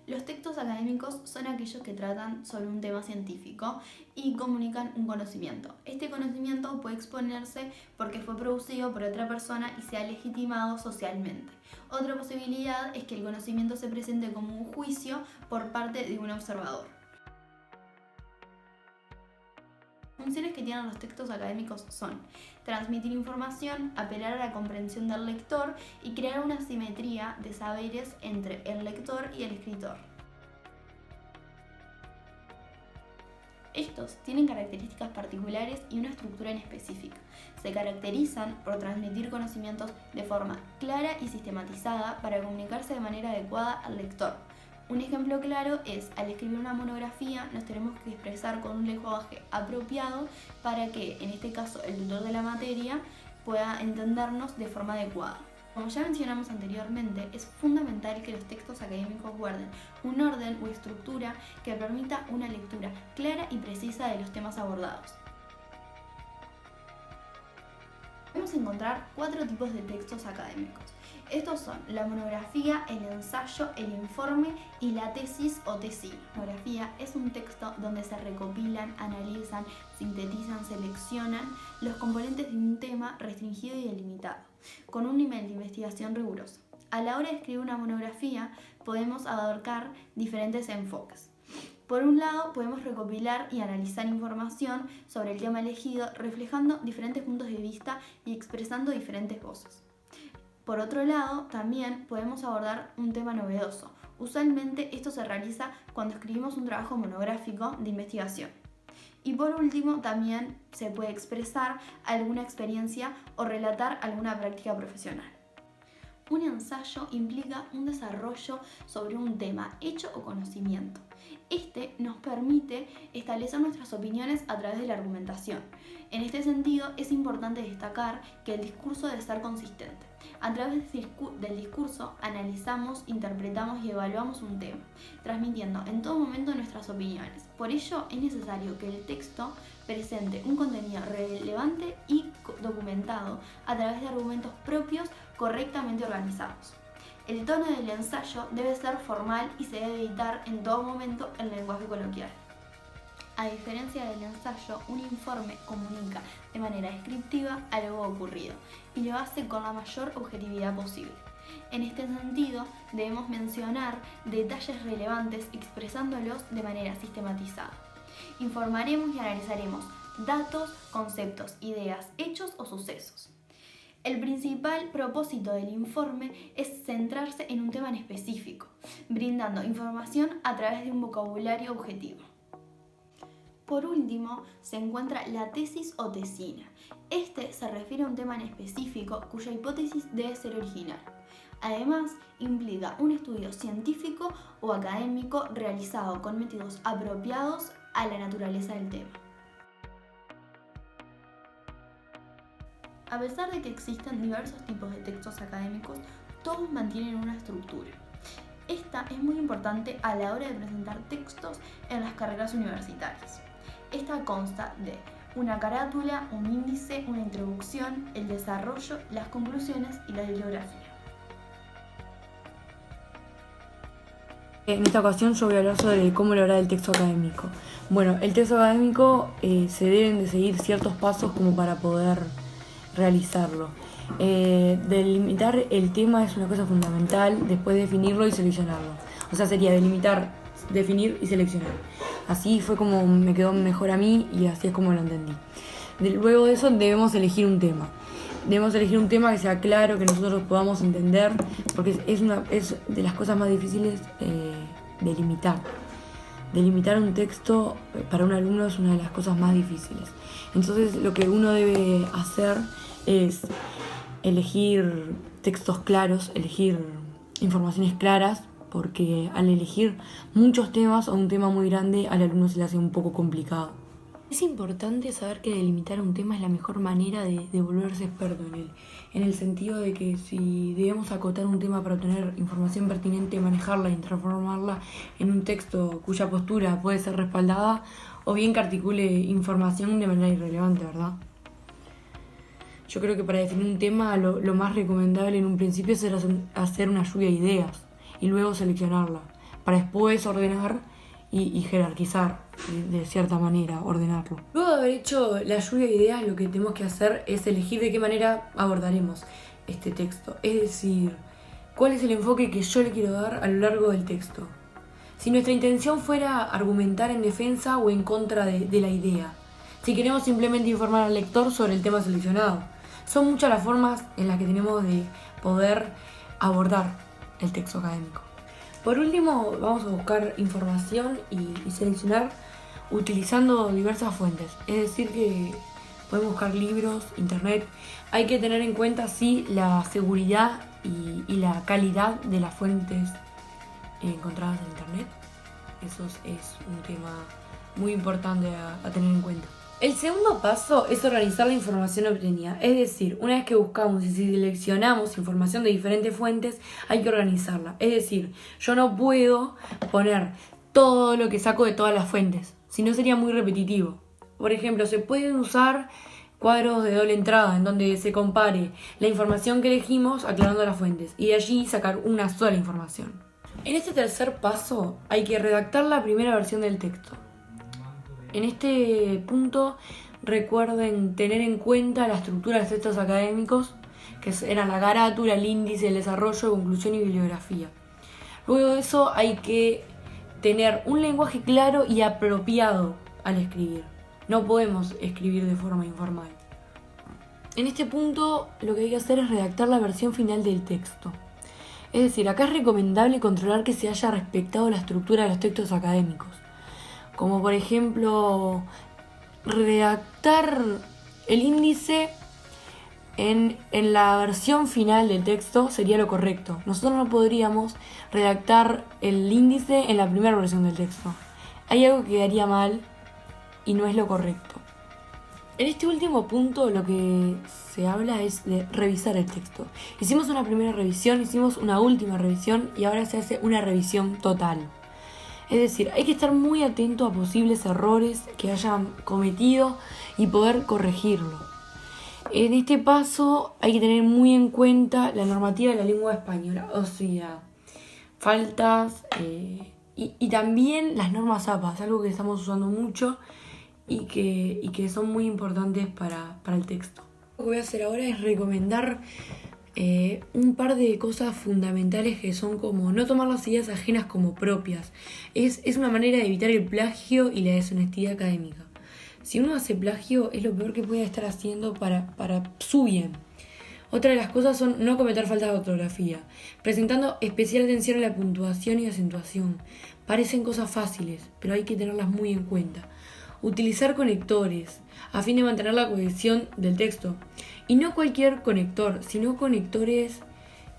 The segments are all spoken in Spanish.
Los textos académicos son aquellos que tratan sobre un tema científico y comunican un conocimiento. Este conocimiento puede exponerse porque fue producido por otra persona y sea legitimado socialmente. Otra posibilidad es que el conocimiento se presente como un juicio por parte de un observador. Las funciones que tienen los textos académicos son transmitir información, apelar a la comprensión del lector y crear una simetría de saberes entre el lector y el escritor. Estos tienen características particulares y una estructura en específica. Se caracterizan por transmitir conocimientos de forma clara y sistematizada para comunicarse de manera adecuada al lector. Un ejemplo claro es, al escribir una monografía, nos tenemos que expresar con un lenguaje apropiado para que, en este caso, el tutor de la materia pueda entendernos de forma adecuada. Como ya mencionamos anteriormente, es fundamental que los textos académicos guarden un orden o estructura que permita una lectura clara y precisa de los temas abordados. Podemos encontrar 4 tipos de textos académicos. Estos son la monografía, el ensayo, el informe y la tesis o tesina. La monografía es un texto donde se recopilan, analizan, sintetizan, seleccionan los componentes de un tema restringido y delimitado, con un nivel de investigación riguroso. A la hora de escribir una monografía podemos abarcar diferentes enfoques. Por un lado, podemos recopilar y analizar información sobre el tema elegido, reflejando diferentes puntos de vista y expresando diferentes voces. Por otro lado, también podemos abordar un tema novedoso. Usualmente esto se realiza cuando escribimos un trabajo monográfico de investigación. Y por último, también se puede expresar alguna experiencia o relatar alguna práctica profesional. Un ensayo implica un desarrollo sobre un tema, hecho o conocimiento. Este nos permite establecer nuestras opiniones a través de la argumentación. En este sentido, es importante destacar que el discurso debe ser consistente. A través del discurso analizamos, interpretamos y evaluamos un tema, transmitiendo en todo momento nuestras opiniones. Por ello, es necesario que el texto presente un contenido relevante y documentado a través de argumentos propios correctamente organizados. El tono del ensayo debe ser formal y se debe evitar en todo momento el lenguaje coloquial. A diferencia del ensayo, un informe comunica de manera descriptiva algo ocurrido y lo hace con la mayor objetividad posible. En este sentido, debemos mencionar detalles relevantes expresándolos de manera sistematizada. Informaremos y analizaremos datos, conceptos, ideas, hechos o sucesos. El principal propósito del informe es centrarse en un tema en específico, brindando información a través de un vocabulario objetivo. Por último, se encuentra la tesis o tesina. Este se refiere a un tema en específico cuya hipótesis debe ser original. Además, implica un estudio científico o académico realizado con métodos apropiados a la naturaleza del tema. A pesar de que existen diversos tipos de textos académicos, todos mantienen una estructura. Esta es muy importante a la hora de presentar textos en las carreras universitarias. Esta consta de una carátula, un índice, una introducción, el desarrollo, las conclusiones y la bibliografía. En esta ocasión yo voy a hablar sobre cómo elaborar el texto académico. Bueno, el texto académico se deben de seguir ciertos pasos como para poder realizarlo. Delimitar el tema es una cosa fundamental, después definirlo y seleccionarlo. O sea, sería delimitar, definir y seleccionar. Así fue como me quedó mejor a mí y así es como lo entendí. Luego de eso debemos elegir un tema. Debemos elegir un tema que sea claro, que nosotros podamos entender, porque es de las cosas más difíciles delimitar. Delimitar un texto para un alumno es una de las cosas más difíciles. Entonces lo que uno debe hacer es elegir textos claros, elegir informaciones claras, porque al elegir muchos temas o un tema muy grande al alumno se le hace un poco complicado. Es importante saber que delimitar un tema es la mejor manera de volverse experto en él, en el sentido de que si debemos acotar un tema para obtener información pertinente, manejarla y transformarla en un texto cuya postura puede ser respaldada, o bien que articule información de manera irrelevante, ¿verdad? Yo creo que para definir un tema lo más recomendable en un principio es hacer una lluvia de ideas y luego seleccionarla, para después ordenar y jerarquizar de cierta manera, ordenarlo. Luego de haber hecho la lluvia de ideas, lo que tenemos que hacer es elegir de qué manera abordaremos este texto. Es decir, cuál es el enfoque que yo le quiero dar a lo largo del texto. Si nuestra intención fuera argumentar en defensa o en contra de la idea. Si queremos simplemente informar al lector sobre el tema seleccionado. Son muchas las formas en las que tenemos de poder abordar el texto académico. Por último, vamos a buscar información y seleccionar utilizando diversas fuentes. Es decir, que podemos buscar libros, internet. Hay que tener en cuenta, sí, la seguridad y la calidad de las fuentes encontradas en internet. Eso es un tema muy importante a tener en cuenta. El segundo paso es organizar la información obtenida. Es decir, una vez que buscamos y seleccionamos información de diferentes fuentes, hay que organizarla. Es decir, yo no puedo poner todo lo que saco de todas las fuentes, si no sería muy repetitivo. Por ejemplo, se pueden usar cuadros de doble entrada en donde se compare la información que elegimos aclarando las fuentes y de allí sacar una sola información. En este tercer paso hay que redactar la primera versión del texto. En este punto recuerden tener en cuenta la estructura de los textos académicos, que eran la carátula, el índice, el desarrollo, conclusión y bibliografía. Luego de eso hay que tener un lenguaje claro y apropiado al escribir. No podemos escribir de forma informal. En este punto lo que hay que hacer es redactar la versión final del texto. Es decir, acá es recomendable controlar que se haya respetado la estructura de los textos académicos. Como por ejemplo, redactar el índice en la versión final del texto sería lo correcto. Nosotros no podríamos redactar el índice en la primera versión del texto. Hay algo que quedaría mal y no es lo correcto. En este último punto lo que se habla es de revisar el texto. Hicimos una primera revisión, hicimos una última revisión y ahora se hace una revisión total. Es decir, hay que estar muy atento a posibles errores que hayan cometido y poder corregirlo. En este paso hay que tener muy en cuenta la normativa de la lengua española, o sea, faltas y también las normas APA, algo que estamos usando mucho y que son muy importantes para el texto. Lo que voy a hacer ahora es recomendar un par de cosas fundamentales que son como no tomar las ideas ajenas como propias. Es una manera de evitar el plagio y la deshonestidad académica. Si uno hace plagio es lo peor que puede estar haciendo para su bien. Otra de las cosas son no cometer faltas de ortografía, presentando especial atención a la puntuación y acentuación. Parecen cosas fáciles, pero hay que tenerlas muy en cuenta. Utilizar conectores a fin de mantener la cohesión del texto. Y no cualquier conector, sino conectores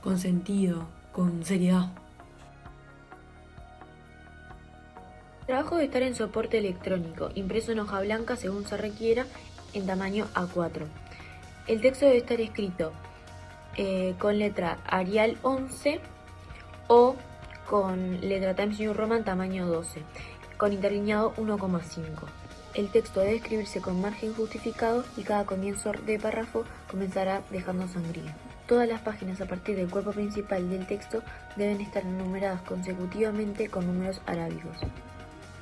con sentido, con seriedad. El trabajo debe estar en soporte electrónico, impreso en hoja blanca según se requiera, en tamaño A4. El texto debe estar escrito con letra Arial 11 o con letra Times New Roman tamaño 12, con interlineado 1,5. El texto debe escribirse con margen justificado y cada comienzo de párrafo comenzará dejando sangría. Todas las páginas a partir del cuerpo principal del texto deben estar numeradas consecutivamente con números arábigos.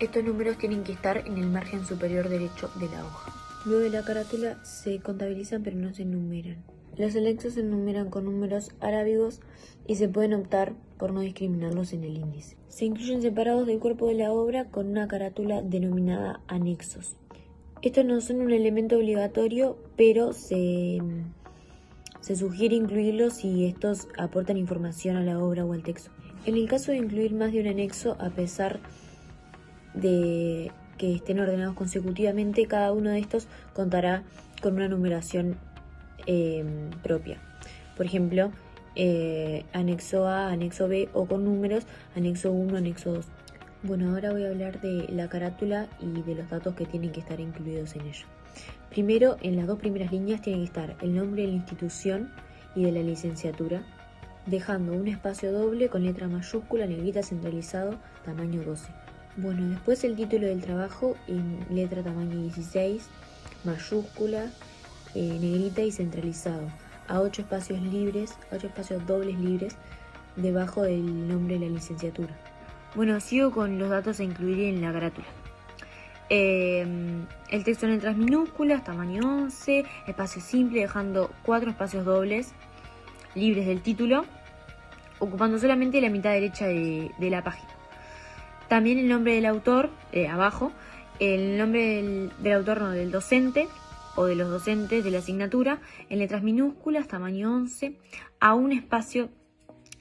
Estos números tienen que estar en el margen superior derecho de la hoja. Luego de la carátula se contabilizan pero no se enumeran. Los anexos se enumeran con números arábigos y se pueden optar por no discriminarlos en el índice. Se incluyen separados del cuerpo de la obra con una carátula denominada anexos. Estos no son un elemento obligatorio, pero se sugiere incluirlos si estos aportan información a la obra o al texto. En el caso de incluir más de un anexo, a pesar de que estén ordenados consecutivamente, cada uno de estos contará con una numeración propia. Por ejemplo, anexo A, anexo B o con números, anexo 1, anexo 2. Bueno, ahora voy a hablar de la carátula y de los datos que tienen que estar incluidos en ella. Primero, en las dos primeras líneas tiene que estar el nombre de la institución y de la licenciatura, dejando un espacio doble con letra mayúscula, negrita, centralizado, tamaño 12. Bueno, después el título del trabajo en letra tamaño 16, mayúscula, negrita y centralizado, a 8 espacios libres, 8 espacios dobles libres, debajo del nombre de la licenciatura. Bueno, sigo con los datos a incluir en la carátula. El texto en letras minúsculas, tamaño 11, espacio simple, dejando 4 espacios dobles libres del título, ocupando solamente la mitad derecha de la página. También el nombre del autor, abajo, el nombre del autor, no, del docente o de los docentes de la asignatura, en letras minúsculas, tamaño 11, a un espacio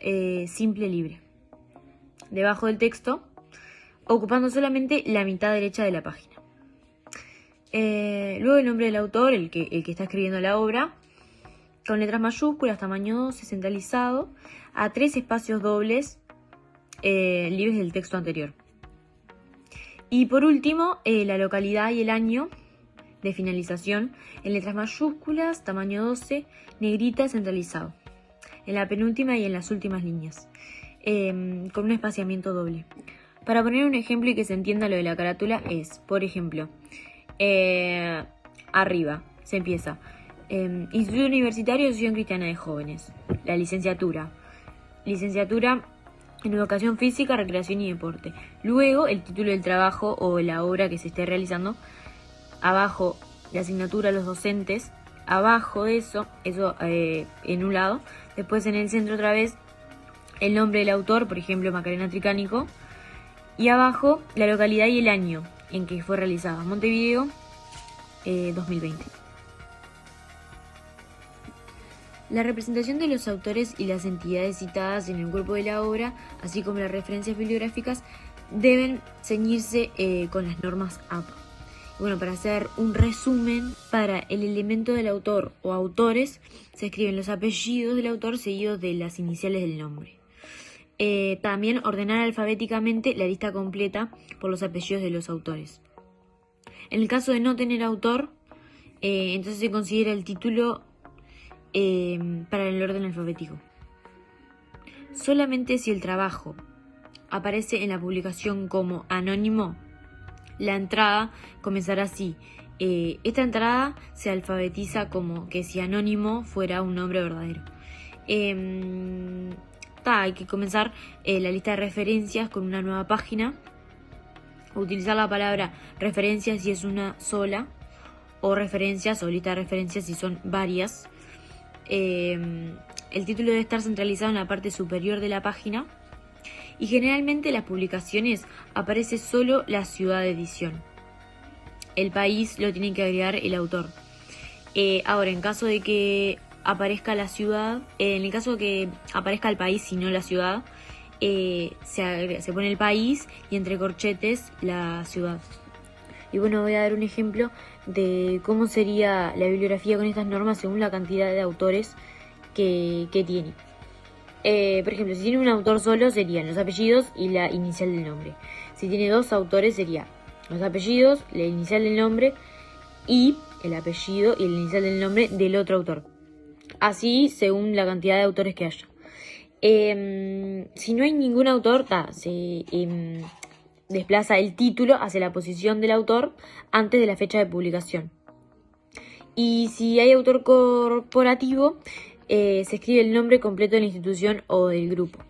simple libre. Debajo del texto, ocupando solamente la mitad derecha de la página. Luego el nombre del autor, el que está escribiendo la obra, con letras mayúsculas, tamaño 12, centralizado, a 3 espacios dobles libres del texto anterior. Y por último, la localidad y el año de finalización, en letras mayúsculas, tamaño 12, negrita, centralizado, en la penúltima y en las últimas líneas, con un espaciamiento doble. Para poner un ejemplo y que se entienda lo de la carátula es, por ejemplo, arriba se empieza Instituto Universitario de Asociación Cristiana de Jóvenes, la licenciatura en Educación Física, Recreación y Deporte. Luego el título del trabajo o la obra que se esté realizando. Abajo la asignatura, los docentes. Abajo de eso en un lado. Después en el centro otra vez el nombre del autor, por ejemplo Macarena Tricánico. Y abajo la localidad y el año en que fue realizada. Montevideo, 2020. La representación de los autores y las entidades citadas en el cuerpo de la obra, así como las referencias bibliográficas, deben ceñirse con las normas APA. Bueno, para hacer un resumen, para el elemento del autor o autores se escriben los apellidos del autor seguidos de las iniciales del nombre. También ordenar alfabéticamente la lista completa por los apellidos de los autores. En el caso de no tener autor, entonces se considera el título para el orden alfabético. Solamente si el trabajo aparece en la publicación como anónimo, la entrada comenzará así. Esta entrada se alfabetiza como que si anónimo fuera un nombre verdadero. Hay que comenzar la lista de referencias con una nueva página. Utilizar la palabra referencias si es una sola, o referencias o lista de referencias si son varias. El título debe estar centralizado en la parte superior de la página y generalmente en las publicaciones aparece solo la ciudad de edición. El país lo tiene que agregar el autor. Ahora, en caso de que aparezca la ciudad, en el caso de que aparezca el país y no la ciudad, se pone el país y entre corchetes la ciudad. Y bueno, voy a dar un ejemplo de cómo sería la bibliografía con estas normas según la cantidad de autores que tiene. Por ejemplo, si tiene un autor solo serían los apellidos y la inicial del nombre. Si tiene 2 autores sería los apellidos, la inicial del nombre y el apellido y la inicial del nombre del otro autor. Así según la cantidad de autores que haya. Si no hay ningún autor, se desplaza el título hacia la posición del autor antes de la fecha de publicación. Y si hay autor corporativo, se escribe el nombre completo de la institución o del grupo.